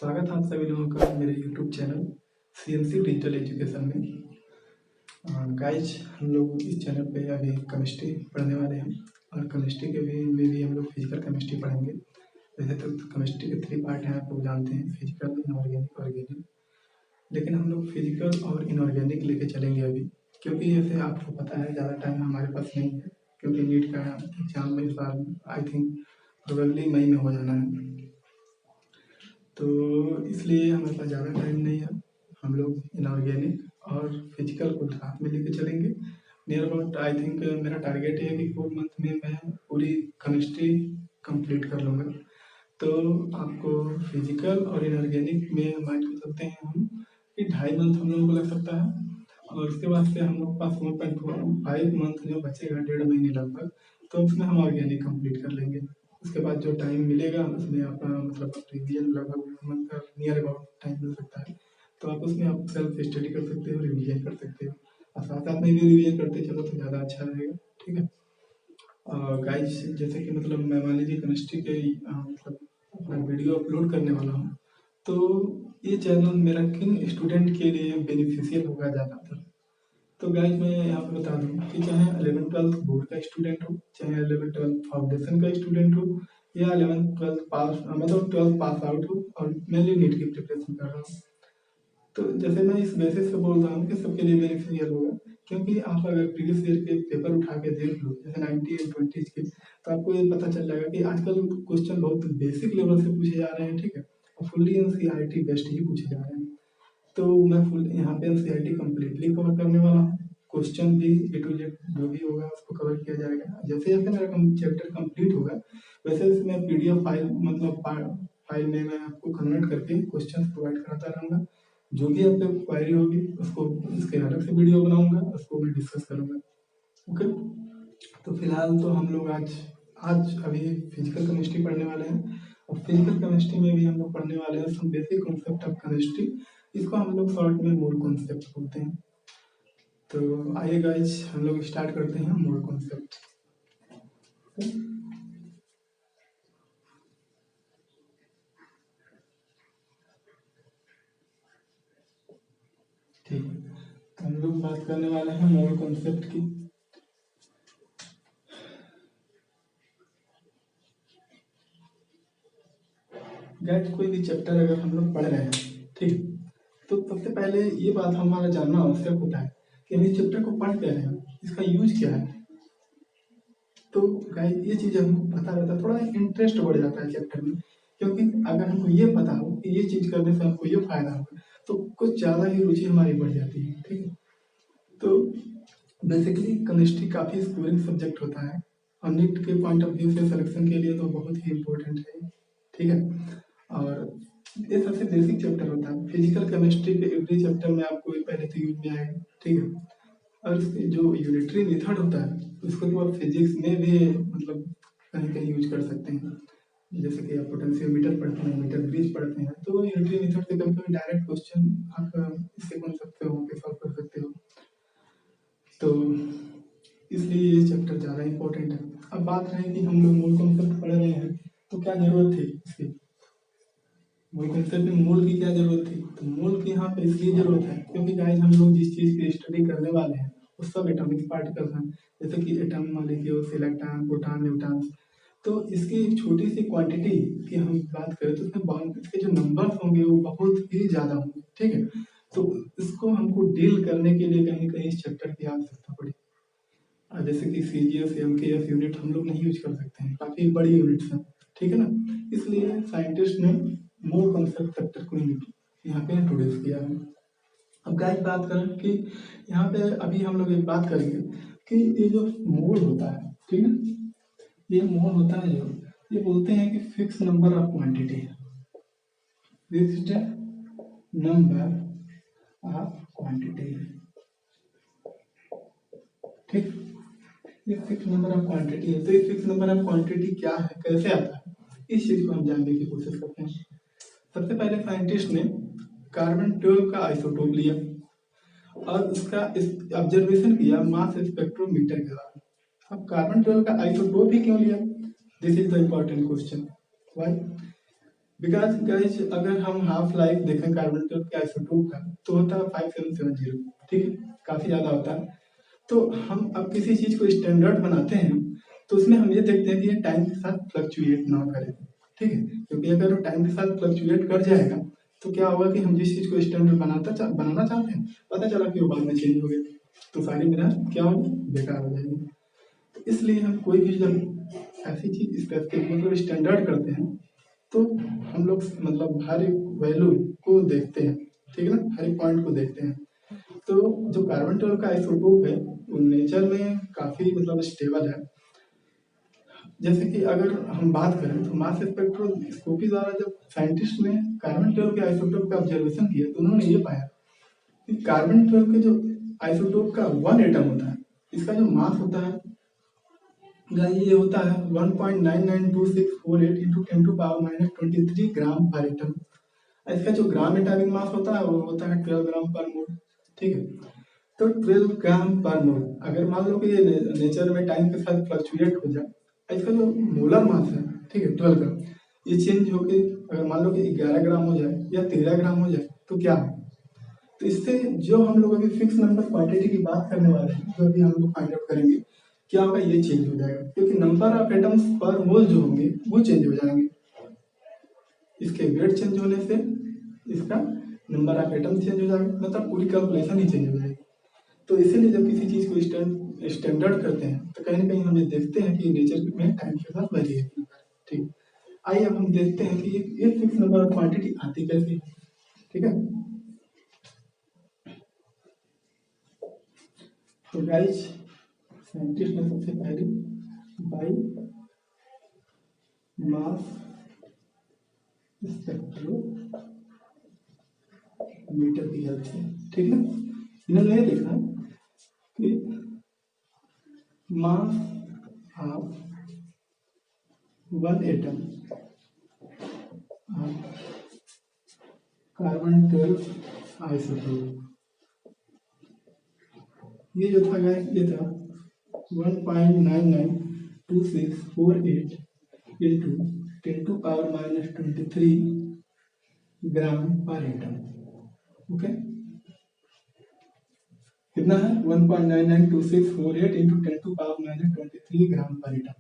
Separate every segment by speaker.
Speaker 1: स्वागत है आप सभी लोगों का मेरे YouTube channel CNC digital education में। गाइज हम लोग इस चैनल पे अभी केमिस्ट्री पढ़ने वाले हैं और केमिस्ट्री के भी हम लोग फिजिकल केमिस्ट्री पढ़ेंगे। वैसे तो केमिस्ट्री के 3 पार्ट हैं, आप लोग जानते हैं, फिजिकल, इनऑर्गेनिक, ऑर्गेनिक। लेकिन हम लोग फिजिकल और इनऑर्गेनिक लेके चलेंगे अभी, क्योंकि जैसे आपको पता है ज़्यादा टाइम हमारे पास नहीं है, क्योंकि नीट का एग्ज़ाम इस बार आई थिंक प्रोबेबली मई में हो जाना है। तो इसलिए हमारे पास ज़्यादा टाइम नहीं है। हम लोग इनऑर्गेनिक और फिजिकल को साथ में लेके चलेंगे। नियर अबाउट आई थिंक मेरा टारगेट है कि 4 मंथ में मैं पूरी केमिस्ट्री कंप्लीट कर लूँगा। तो आपको फिजिकल और इनऑर्गेनिक में माइंड कर सकते हैं हम कि 2.5 मंथ हम लोगों को लग सकता है, और उसके बाद से हम लोग पास 1.5 मंथ जो बचेगा, 1.5 महीने लगभग, तो उसमें हम ऑर्गेनिक कंप्लीट कर लेंगे। उसके बाद जो टाइम मिलेगा उसमें अपना मतलब रिवीजन लगभग 1 मंथ का नियर अबाउट टाइम मिल सकता है, तो आप उसमें आप सेल्फ स्टडी कर सकते हो, रिवीजन कर सकते हो, और साथ साथ में भी रिवीजन करते चलो तो ज़्यादा अच्छा रहेगा। ठीक है। गाइज जैसे कि मतलब मैं मान लीजिए केमिस्ट्री के मतलब अपना वीडियो अपलोड करने वाला हूँ, तो ये चैनल मेरा किन स्टूडेंट के लिए बेनिफिशियल होगा ज़्यादातर। तो गाइज मैं यहाँ पे बता दूँ कि चाहे 11th-12th बोर्ड का स्टूडेंट हो, चाहे 11th-12th फाउंडेशन का स्टूडेंट हो, या 11th-12th पास मतलब 12th पास आउट हो और मेनली नीट की प्रिपरेशन कर रहा हूँ, तो जैसे मैं इस बेसिस पे बोल रहा हूँ कि सबके लिए बेनिफिशियल होगा। क्योंकि आप अगर प्रीवियस ईयर के पेपर उठा के देख लो, जैसे 90 और 20 के, तो आपको ये पता चल जाएगा कि आजकल क्वेश्चन बहुत बेसिक लेवल से पूछे जा रहे हैं। ठीक है, और फुल्ली NCERT बेस्ड ही पूछे जा रहे हैं। तो मैं फुल यहाँ पे NCERT कम्प्लीटली कवर करने वाला हूँ। क्वेश्चन भी A to Z जो भी होगा उसको कवर किया जाएगा। जैसे जैसे मेरा चैप्टर कंप्लीट होगा, वैसे वैसे मैं PDF फाइल मतलब फाइल में मैं आपको कन्वर्ट करके क्वेश्चन प्रोवाइड कराता रहूँगा। जो भी आप पे क्वायरी होगी उसको इसके अलग से वीडियो बनाऊंगा, उसको मैं डिस्कस करूँगा। ओके, तो फिलहाल तो हम लोग आज अभी फिजिकल केमिस्ट्री पढ़ने वाले हैं, और फिजिकल केमिस्ट्री में भी हम लोग पढ़ने वाले हैं some basic concept of chemistry. इसको हम लोग शॉर्ट में मोर कॉन्सेप्ट बोलते हैं। तो आइए गाइज हम लोग स्टार्ट करते हैं मोर कॉन्सेप्ट। ठीक है, तो हम लोग बात करने वाले हैं मोर कॉन्सेप्ट की। गाइज कोई भी चैप्टर अगर हम लोग पढ़ रहे हैं, ठीक, तो सबसे पहले ये बात हमारा जानना आवश्यक होता है कि हम इस चैप्टर को पढ़ क्या रहे हैं, इसका यूज क्या है। तो गाइस ये चीज़ हमको पता रहता है, थोड़ा इंटरेस्ट बढ़ जाता है चैप्टर में। क्योंकि अगर हमको ये पता हो कि ये चीज़ करने से हमको ये फायदा होगा, तो कुछ ज़्यादा ही रुचि हमारी बढ़ जाती है। ठीक है, तो बेसिकली केमिस्ट्री काफ़ी स्कोरिंग सब्जेक्ट होता है, और नीट के पॉइंट ऑफ व्यू से सिलेक्शन के लिए तो बहुत ही इम्पोर्टेंट है। ठीक है, और ये सबसे बेसिक चैप्टर होता है। फिजिकल केमिस्ट्री के एवरी चैप्टर में आपको पहले तो यूज में आएगा। ठीक है, और इसके जो यूनिटरी मेथड होता है उसको तो आप फिजिक्स में भी मतलब कहीं कहीं यूज कर सकते हैं। जैसे कि आप पोटेंशियोमीटर पढ़ते हैं, मीटर ब्रिज पढ़ते हैं, तो यूनिटरी मेथड से कभी कभी डायरेक्ट क्वेश्चन आप इससे बन सकते हो, के सॉल्व कर सकते हो। तो इसलिए ये चैप्टर ज़्यादा इंपॉर्टेंट है। अब बात रहे कि हम लोग मूल कॉन्सेप्ट पढ़ रहे हैं, तो क्या जरूरत थी इसकी, मूल कॉन्सेप्ट में मूल की क्या जरूरत थी। तो मूल की यहाँ पे इसलिए जरूरत है क्योंकि गाइस हम लोग जिस चीज़ की स्टडी करने वाले हैं वो सब एटॉमिक पार्टिकल्स हैं। जैसे कि atom, molecules, electron, proton, neutron. तो इसकी एक छोटी सी क्वांटिटी की हम बात करें तो उसमें इसके जो नंबर्स होंगे वो बहुत ही ज़्यादा होंगे। ठीक है, तो इसको हमको डील करने के लिए कहीं कहीं इस चैप्टर की आवश्यकता पड़ी। जैसे कि CGS, MKS यूनिट हम लोग नहीं यूज कर सकते हैं, काफ़ी बड़ी यूनिट्स हैं। ठीक है ना, इसलिए साइंटिस्ट ने मोर कॉन्सेप्ट चैप्टर को यहाँ पे इंट्रोड्यूस किया है। अब गाइस बात करें कि यहाँ पे अभी हम लोग एक बात करेंगे कि ये जो मोल होता है, ठीक है, ये मोल होता है जो ये बोलते हैं कि फिक्स नंबर ऑफ क्वांटिटी है, फिक्स्ड नंबर ऑफ क्वांटिटी। ठीक, ये फिक्स नंबर ऑफ क्वांटिटी है। तो ये फिक्स नंबर ऑफ क्वांटिटी क्या है, कैसे आता है, इस चीज को हम जानने की कोशिश करते हैं। सबसे पहले साइंटिस्ट ने कार्बन-12 का आइसोटोप लिया और उसका ऑब्जर्वेशन किया मास स्पेक्ट्रोमीटर के द्वारा। अब कार्बन-12 का आइसोटोप ही क्यों लिया, this is the important question. Why? Because guys अगर हम हाफ लाइफ देखें कार्बन के आइसोटोप का तो होता है 5770, ठीक है, काफी ज्यादा होता है। तो हम अब किसी चीज को स्टैंडर्ड बनाते हैं तो उसमें हम ये देखते हैं कि ये टाइम के साथ फ्लक्चुएट ना करे, ठीक है, क्योंकि अगर वो टाइम के साथ फ्लक्चुएट कर जाएगा तो क्या होगा कि हम जिस चीज को स्टैंडर्ड बनाना चाहते हैं, पता चला कि वो बाद में चेंज हो गया, तो सारी मेहनत क्या होगी, बेकार हो जाएगी। तो इसलिए हम कोई भी जब ऐसी चीज स्पेसिफिक मतलब स्टैंडर्ड करते हैं तो हम लोग मतलब हर एक वैल्यू को देखते हैं, ठीक है ना, हर एक पॉइंट को देखते हैं। तो जो कार्बन 12 का आइसोटोप है वो नेचर में काफी मतलब स्टेबल है। जैसे कि अगर हम बात करें तो मास स्पेक्ट्रोस्कोपी द्वारा जब साइंटिस्ट ने कार्बन 12 के आइसोटोप का ऑब्जर्वेशन किया तो उन्होंने ये पाया कि कार्बन 12 के जो आइसोटोप का 1 एटम होता है, इसका जो मास होता है ये होता है 1.992648 इंटू 10⁻⁻23 ग्राम पर एटम। इसका जो ग्राम एटॉमिक मास होता है वो होता है 12 ग्राम पर मोल, ठीक है। तो 12 ग्राम पर मोल अगर मान लो कि ये नेचर में टाइम के साथ फ्लक्चुएट हो जाए, इसका जो मोलर मास है, ठीक है, 12 ग्राम, ये चेंज होके अगर मान लो कि 11 ग्राम हो जाए या 13 ग्राम हो जाए तो क्या हो। तो इससे जो हम लोग अभी फिक्स नंबर क्वांटिटी की बात करने वाले हैं, जो अभी हम लोग फाइंड आउट करेंगे, क्या होगा, ये चेंज हो जाएगा, क्योंकि नंबर ऑफ एटम्स पर मोल जो होंगे वो चेंज हो जाएंगे। इसके वेट चेंज होने से इसका नंबर ऑफ एटम चेंज हो जाएगा, मतलब पूरी कैलकुलेशन ही चेंज हो जाएगी। तो इसीलिए जब किसी चीज को स्टैंडर्ड करते हैं तो कहीं ना कहीं हम ये देखते हैं कि नेचर में टाइम के साथ वेरिएशन, ठीक। आइए अब हम देखते हैं कि ये फिक्स नंबर ऑफ क्वांटिटी आती कैसे, ठीक है। तो गाइस साइंटिस्ट ने सबसे पहले बाई मास स्पेक्ट्रोमीटर की हेल्प से, ठीक है, इन्होंने ये देखा कि mass of 1 atom of carbon 12 isotope, ये जो था गाइस ये था 1.992648 इंटू 10⁻⁻23 ग्राम पर एटम, ओके। कितना है 1.992648 इंटू 10⁻⁻23 ग्राम पर एटम।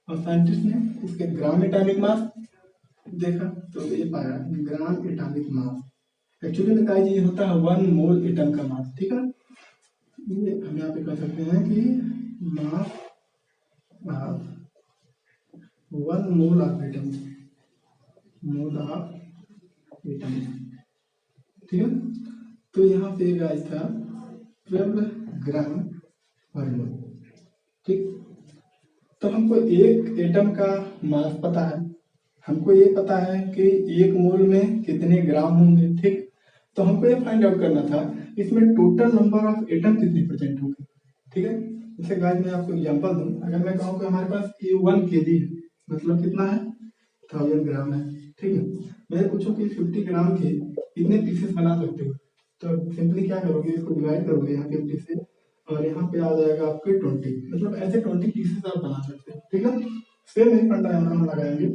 Speaker 1: और साइंटिस्ट ने उसके ग्राम एटॉमिक मास देखा तो ये पाया ग्राम एटॉमिक मास एक्चुअली में गाइस ये होता है 1 मोल एटम का मास, ठीक है। ये हम यहाँ पे कह सकते हैं कि mass of 1 mole of atom, mole of atom, ठीक है। तो यहाँ पे गाइस था 12 ग्राम पर मोल, ठीक। तो हमको एक एटम का मास पता है, हमको ये पता है कि 1 मोल में कितने ग्राम होंगे, ठीक। तो हमको ये फाइंड आउट करना था इसमें टोटल नंबर ऑफ एटम कितने प्रेजेंट होंगे, ठीक है। जैसे गाइस मैं आपको एग्जांपल दूं, अगर मैं कहूँ कि हमारे पास ये 1 kg है, मतलब कितना है 1000 ग्राम है, ठीक है। मैं पूछूं कि 50 ग्राम के कितने पीसेस बना सकते हो, तो सिंपली क्या करोगे, इसको डिवाइड करोगे यहाँ 50 से और यहाँ पे आ जाएगा आपके 20, मतलब ऐसे 20 पीसेस आप बना सकते हो, ठीक है। सेम यही फंडा यहाँ हम लगाएंगे।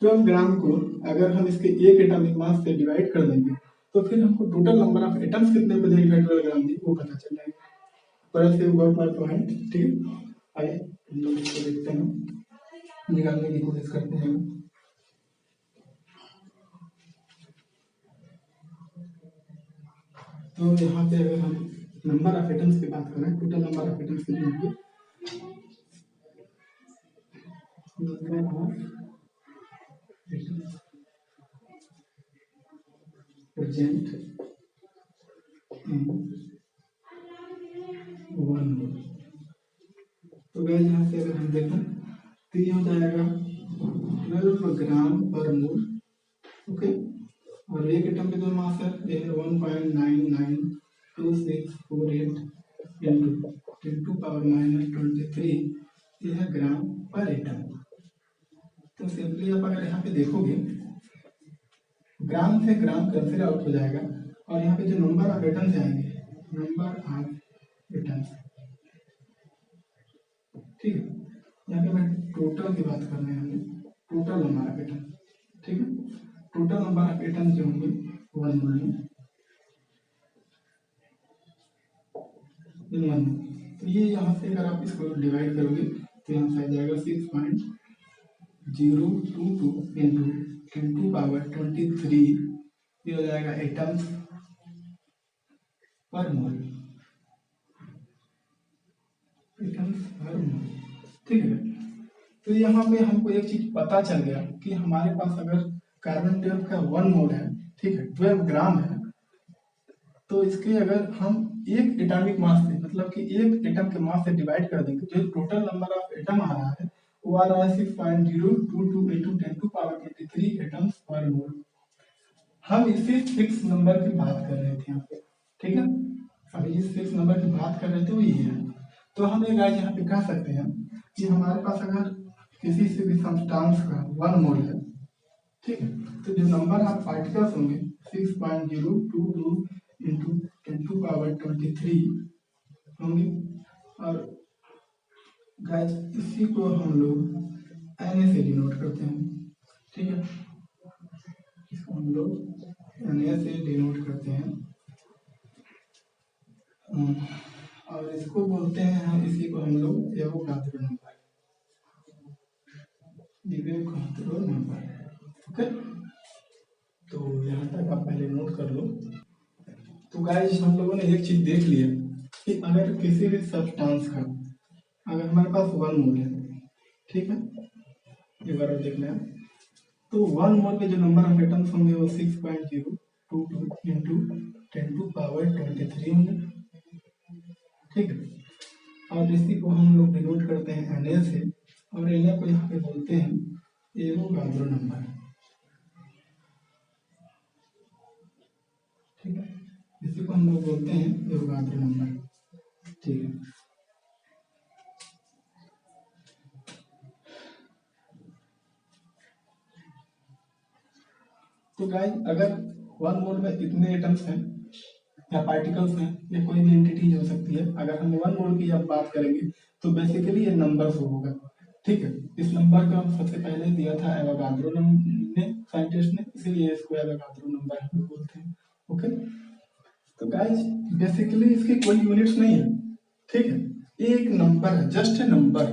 Speaker 1: 12 ग्राम को अगर हम इसके एक एटॉमिक मास से डिवाइड कर देंगे तो फिर हमको टोटल नंबर ऑफ एटम्स कितने प्रेजेंट है 12 ग्राम में वो पता चल जाएगा। पर से गॉट माय पॉइंट, ठीक है। आइए हम लोग इसको देखते हैं, निकालने की कोशिश करते हैं। तो यहाँ पे अगर हम नंबर ऑफ एटम्स की बात करें, टोटल नंबर ऑफ एटम्स कितने होंगे, number of atoms present in 1 मोल। तो गाइस यहाँ से अगर हम देखें तो ये हो जाएगा 12 ग्राम पर मोल, ओके। और एक एटम के जो मास है ये है 1.992648 इंटू 10⁻⁻23, ये है ग्राम पर एटम। तो सिंपली आप अगर यहाँ पे देखोगे ग्राम से ग्राम कैंसिल आउट हो जाएगा और यहाँ पे जो नंबर ऑफ एटम्स आएंगे, नंबर ऑफ एटम्स, ठीक है। यहाँ पे मैं टोटल की बात कर रहे हैं, टोटल नंबर ऑफ एटम, ठीक है। टोटल नंबर ऑफ एटम्स जो होंगे 1 मोल में इन 1 मोल। तो ये यहाँ से अगर आप इसको डिवाइड करोगे तो यहाँ से आ जाएगा 6.022 इंटू 10⁻23, ये हो जाएगा एटम्स पर मोल, एटम्स पर मोल। ठीक है, तो यहाँ पे हमको एक चीज पता चल गया कि हमारे पास अगर कार्बन 12 का 1 मोल है, ठीक है, 12 ग्राम है, तो इसके अगर हम एक एटॉमिक मास से, मतलब कि एक एटम के मास से डिवाइड कर देंगे, जो टोटल नंबर ऑफ एटम आ रहा है वो आ रहा है 6.022 इंटू 10⁻23 एटम्स पर मोल। हम इसी 6 नंबर की बात कर रहे थे यहाँ पे, ठीक है, अभी जिस 6 नंबर की बात कर रहे थे वो ये है। तो हम एक आज यहाँ पे कह सकते हैं कि हमारे पास अगर किसी से भी सब्सटेंस का 1 मोल है, ठीक है, तो जो नंबर ऑफ पार्टिकल्स होंगे 6.022 इंटू 10⁻23 होंगे, और गाइस इसी को हम लोग Na से डिनोट करते हैं, ठीक है, इसको हम लोग Na से डिनोट करते हैं, और इसको बोलते हैं हम, इसी को हम लोग Avogadro number, Avogadro number. Okay, तो यहाँ तक आप पहले नोट कर लो। तो गाइस हम लोगों ने एक चीज देख लिया कि अगर किसी भी सब्सटेंस का अगर हमारे पास 1 मोल है, ठीक है, एक बार और देखना है, तो 1 मोल में जो नंबर ऑफ एटम्स होंगे वो 6.022 इंटू 10⁻23 होंगे, ठीक है, और इसी को हम लोग डिनोट करते हैं Na से, और Na को यहाँ पे बोलते हैं एवोगाद्रो नंबर, ठीक है, इसी को हम लोग बोलते हैं एवोगाद्रो नंबर, ठीक है। तो गाइस अगर 1 मोल में इतने एटम्स हैं या पार्टिकल्स हैं या कोई भी एंटिटीज हो सकती है, अगर हम 1 मोल की अब बात करेंगे तो बेसिकली ये नंबर से होगा, ठीक है। इस नंबर का सबसे पहले दिया था एवोगाद्रो ने, साइंटिस्ट ने, इसलिए इसको एवोगाद्रो नंबर हम बोलते हैं। ओके, तो गाइस बेसिकली इसकी कोई यूनिट्स नहीं है, ठीक है, एक नंबर है, जस्ट ए नंबर।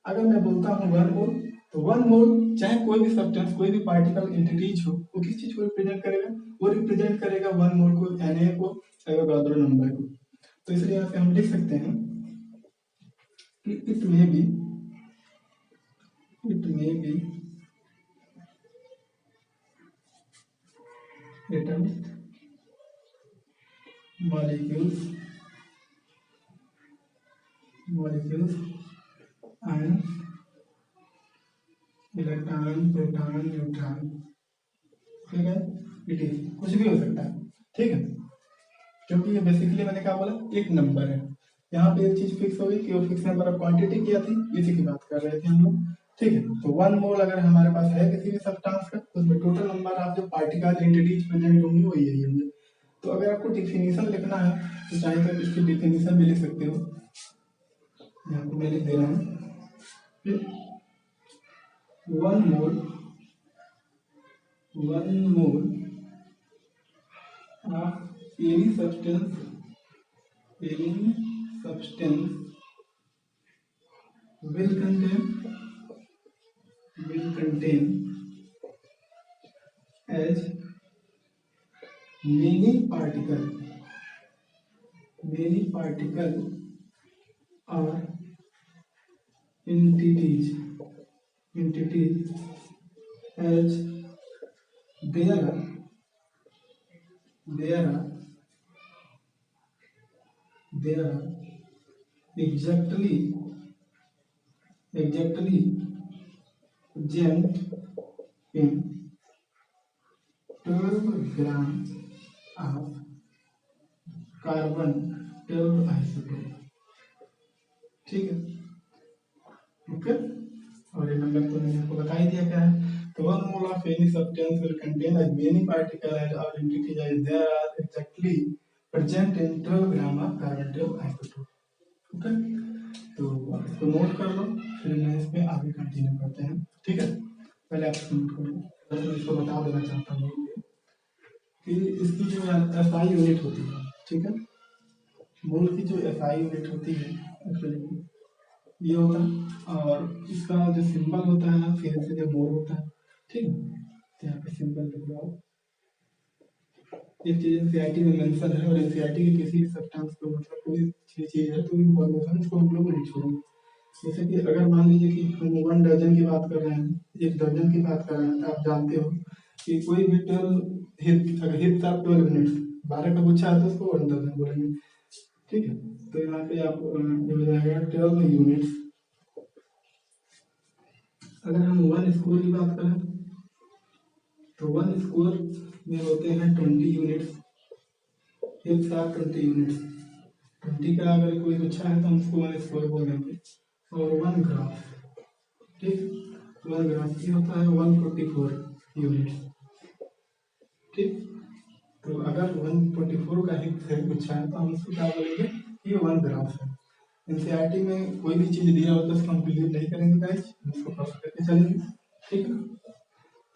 Speaker 1: अगर मैं बोलता हूँ 1 मोल, तो 1 मोल चाहे कोई भी सब्सटेंस, कोई भी पार्टिकल एंटिटीज हो, वो किस चीज को रिप्रेजेंट करेगा, वो रिप्रेजेंट करेगा 1 मोल को, Na को, एवोगाद्रो नंबर को। तो इसलिए यहाँ पे हम लिख सकते हैं कि it may be atoms, molecules and electron, proton, neutron, ठीक है, इट इज कुछ भी हो सकता है, ठीक है, क्योंकि ये बेसिकली मैंने क्या बोला, एक नंबर है। यहाँ पे एक चीज फिक्स हो गई कि वो फिक्स नंबर ऑफ क्वांटिटी क्या थी, इसी की बात कर रहे थे हम लोग, ठीक है। तो 1 मोल अगर हमारे पास है किसी भी सब्सटेंस का, तो उसमें टोटल नंबर ऑफ जो पार्टिकल एंटिटीज प्रेजेंट होंगी वो यही होंगे। तो अगर आपको डिफिनीशन लिखना है तो चाहे तो इसकी डिफिनीशन भी लिख सकते हो, यहाँ पे मैं लिख दे रहा हूँ, 1 मोल of any substance will contain as many particle or entities as there are exactly present in 12 grams of carbon 12 isotope, ठीक है, ओके। और ये नंबर तो मैंने आपको बता ही दिया क्या है। तो 1 mole of any substance will contain as many particles as or entities as there are exactly present in 12 gram of carbon 12 isotope, okay. तो आप इसको नोट कर लो, फिर मैं इस पे आगे कंटिन्यू करते हैं, ठीक है, पहले आप इसको नोट कर लो। मैं इसको बता देना चाहता हूँ कि इसकी जो एसआई यूनिट होती है, ठीक है, मोल की जो एसआई यूनिट होती है एक्चुअली ये होता है, और इसका जो सिंबल होता है फिर से जो मोल होता है, ठीक है। तो यहाँ पे सिंबल लिख लो। एक चीज एनसीईआरटी में मेंशन है, और एनसीईआरटी के किसी सब्सटेंस को मतलब कोई चीज है तो इन्फॉर्मेशन इसको हम लोग नहीं छोड़ेंगे। जैसे कि अगर मान लीजिए कि हम 1 दर्जन की बात कर रहे हैं, 1 दर्जन की बात कर रहे हैं, तो आप जानते हो कि कोई भी 12 हिप, अगर हिप का 12 मिनट्स 12 का गुच्छा है तो उसको 1 दर्जन बोलेंगे, ठीक है। तो यहाँ पे आप ये हो जाएगा 12 यूनिट्स। अगर हम 1 स्क्वायर की बात करें तो 1 स्क्वायर में होते हैं 20 यूनिट्स, एक साथ 20 यूनिट्स। 20 का अगर कोई गुच्छा है तो हम उसको 1 स्क्वायर बोल देंगे। और 1 ग्राफ, ठीक, 1 ग्राफ ये होता है 144 यूनिट्स, ठीक। तो अगर 144 का हिप है गुच्छा है तो हम उसको क्या बोलेंगे, ये 1 ग्राफ है। एनसीईआरटी में कोई भी चीज दिया होता है उसको हम बिलीव नहीं करेंगे गाइस, हम उसको फॉलो करके चलेंगे, ठीक है।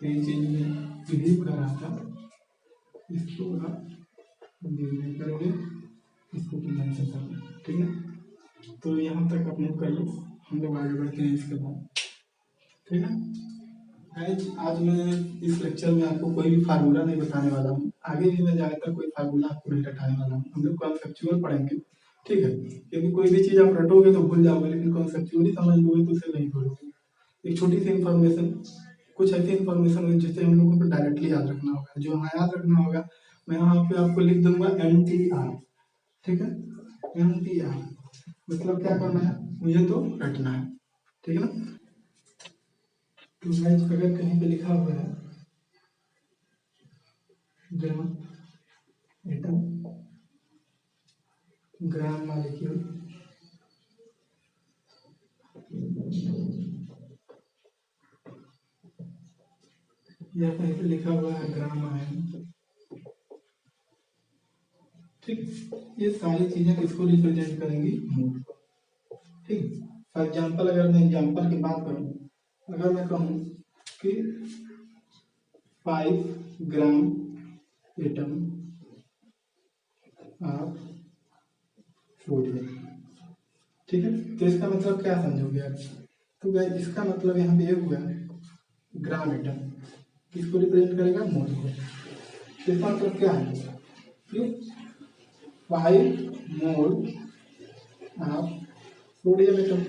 Speaker 1: तो ये चीज में बिलीव कर रहा था, इसको आप बिलीव नहीं करोगे, इसको क्लियर से करना, ठीक है। तो यहाँ तक आप नोट कर लो, हम लोग आगे बढ़ते हैं इसके बाद, ठीक है। आज मैं इस लेक्चर में आपको कोई भी फार्मूला नहीं बताने वाला हूँ, आगे भी मैं ज़्यादातर कोई फार्मूला आपको नहीं रटाने वाला हूँ। हम लोग कॉन्सेप्चुअल पढ़ेंगे, ठीक है, क्योंकि कोई भी चीज़ आप रटोगे तो भूल जाओगे, लेकिन कॉन्सेप्चुअली समझ लोगे तो उसे नहीं भूलोगे। एक छोटी सी इन्फॉर्मेशन, कुछ ऐसी इन्फॉर्मेशन है जिसे हम लोगों को डायरेक्टली याद रखना होगा। जो हमें याद रखना होगा मैं यहाँ पे आपको लिख दूंगा MTR, ठीक है। MTR मतलब क्या करना है, मुझे तो रटना है, ठीक है ना। तो गाइस अगर कहीं पे लिखा हुआ है ग्राम एटम, ग्राम मॉलिक्यूल, या कहीं पे लिखा हुआ है ग्राम आयन, ठीक, ये सारी चीजें किसको रिप्रेजेंट करेंगी, मोल, ठीक। फॉर एग्जाम्पल अगर मैं एग्जाम्पल की बात करूं, अगर मैं कहूं कि 5 ग्राम एटम ऑफ सोडियम, ठीक है। तो इसका मतलब क्या समझोगे आप, तो गाइस इसका मतलब यहाँ पे ये हुआ ग्राम एटम किसको रिप्रेजेंट करेगा, मोल को। तो इसका मतलब क्या है कि 5 मोल ऑफ सोडियम एटम,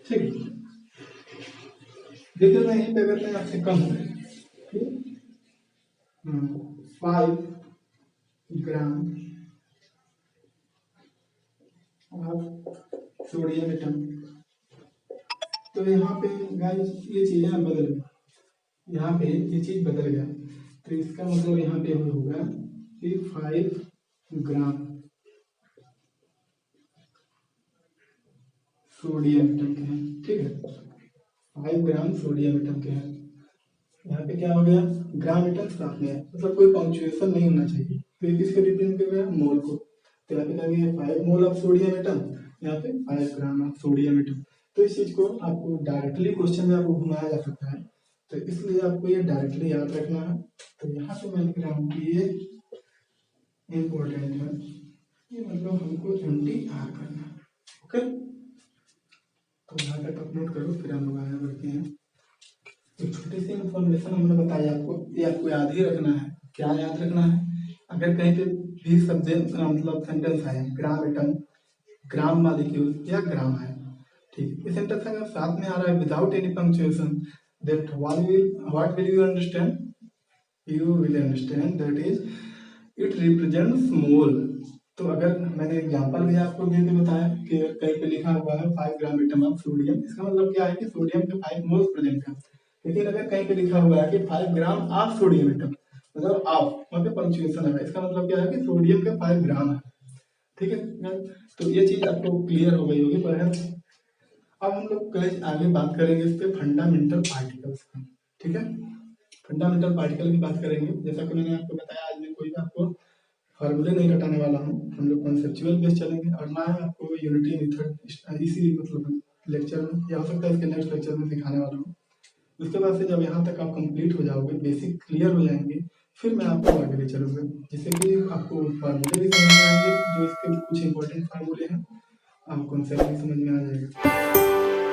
Speaker 1: ठीक। देखिए मैं यहीं पे अगर मैं आपसे कहूँ 5 ग्राम ऑफ सोडियम एटम, तो यहाँ पे गाइस ये चीजें बदल गई, यहाँ पे ये चीज बदल गया। तो इसका मतलब यहाँ पे होगा कि 5 ग्राम सोडियम एटम के हैं, ठीक है। 5 ग्राम सोडियम एटम के हैं, यहाँ पे क्या हो गया, ग्राम एटम साथ में है, मतलब कोई पंक्चुएशन नहीं होना चाहिए। तो ये किसको रिप्रेजेंट कर रहा है, मोल को। तो यहाँ पे क्या है 5 मोल ऑफ सोडियम एटम, यहाँ पे 5 ग्राम ऑफ सोडियम एटम। तो इस चीज को आपको डायरेक्टली क्वेश्चन में आपको घुमाया जा सकता है, तो इसलिए आपको ये डायरेक्टली याद रखना है। तो यहाँ पे मैं लिख रहा हूँ कि ये इम्पोर्टेंट है, ये मतलब हमको MTR करना है, ओके। तो यहाँ तक आप नोट करो, फिर हम लोग आगे बढ़ते हैं। एक छोटी सी इन्फॉर्मेशन हमने बताई आपको, ये आपको याद ही रखना है। क्या याद रखना है, अगर कहीं पे भी सब्जेक्ट मतलब सेंटेंस आए ग्राम एटम, ग्राम मॉलिक्यूल या ग्राम है, ठीक, इस सेंटेंस अगर साथ में आ रहा है without any punctuation, that what will you understand, you will understand that is it represents mole. तो अगर मैंने एग्जांपल भी आपको दे के बताया कि कहीं पे लिखा हुआ है 5 ग्राम एटम ऑफ सोडियम, इसका मतलब क्या है कि सोडियम के 5 मोल्स प्रेजेंट है। लेकिन अगर कहीं पे लिखा हुआ है कि 5 ग्राम ऑफ सोडियम एटम, मतलब ऑफ वहाँ पे पंक्चुएशन है, इसका मतलब क्या है कि सोडियम के 5 ग्राम है, ठीक है। तो ये चीज आपको क्लियर हो गई होगी। पर अब हम लोग कल आगे बात करेंगे इस पे फंडामेंटल पार्टिकल्स का, ठीक है। फंडामेंटल पार्टिकल की बात करेंगे, जैसा कि मैंने आपको बताया आज मैं कोई भी आपको फॉर्मूले नहीं रटाने वाला हूँ, हम लोग कॉन्सेप्चुअल बेस चलेंगे, और ना ही आपको यूनिटी मेथड इसी मतलब लेक्चर में, या हो सकता है इसके नेक्स्ट लेक्चर में सिखाने वाला हूँ, उसके बाद से जब यहाँ तक आप कंप्लीट हो जाओगे, बेसिक क्लियर हो जाएंगे, फिर मैं आपको आगे ले चलूँगा, जिससे कि आपको फार्मूले भी समझ में आएंगे, जो इसके कुछ इंपॉर्टेंट फार्मूले हैं आपको उनसे भी समझ में आ जाएगा।